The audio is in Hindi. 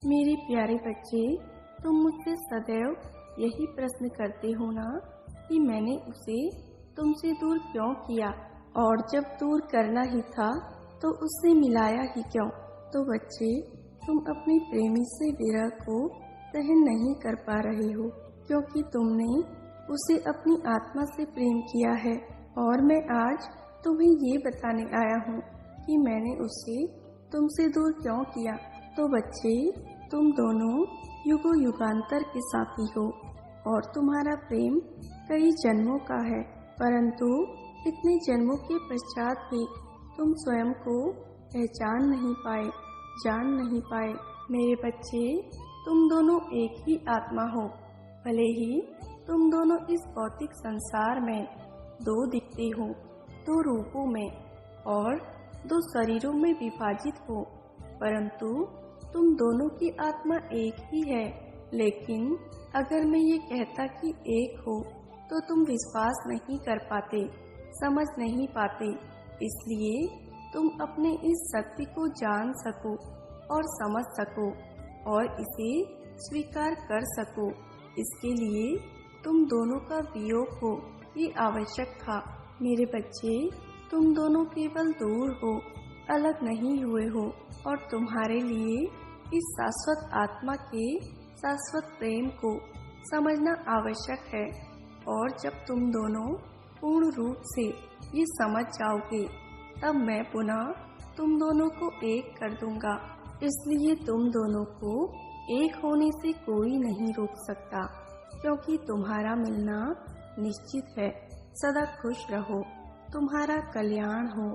मेरे प्यारे बच्चे, तुम मुझसे सदैव यही प्रश्न करते हो ना कि मैंने उसे तुमसे दूर क्यों किया, और जब दूर करना ही था तो उससे मिलाया ही क्यों। तो बच्चे, तुम अपने प्रेमी से विरह को सहन नहीं कर पा रहे हो, क्योंकि तुमने उसे अपनी आत्मा से प्रेम किया है। और मैं आज तुम्हें ये बताने आया हूँ कि मैंने उसे तुमसे दूर क्यों किया। तो बच्चे, तुम दोनों युगों युगांतर के साथी हो और तुम्हारा प्रेम कई जन्मों का है, परंतु इतने जन्मों के पश्चात भी तुम स्वयं को पहचान नहीं पाए, जान नहीं पाए। मेरे बच्चे, तुम दोनों एक ही आत्मा हो, भले ही तुम दोनों इस भौतिक संसार में दो दिखते हो, दो रूपों में और दो शरीरों में विभाजित हो, परंतु तुम दोनों की आत्मा एक ही है। लेकिन अगर मैं ये कहता कि एक हो तो तुम विश्वास नहीं कर पाते, समझ नहीं पाते। इसलिए तुम अपने इस शक्ति को जान सको और समझ सको और इसे स्वीकार कर सको, इसके लिए तुम दोनों का वियोग हो, ये आवश्यक था। मेरे बच्चे, तुम दोनों केवल दूर हो, अलग नहीं हुए हो, और तुम्हारे लिए इस शाश्वत आत्मा के शाश्वत प्रेम को समझना आवश्यक है। और जब तुम दोनों पूर्ण रूप से ये समझ जाओगे, तब मैं पुनः तुम दोनों को एक कर दूंगा। इसलिए तुम दोनों को एक होने से कोई नहीं रोक सकता, क्योंकि तुम्हारा मिलना निश्चित है। सदा खुश रहो, तुम्हारा कल्याण हो।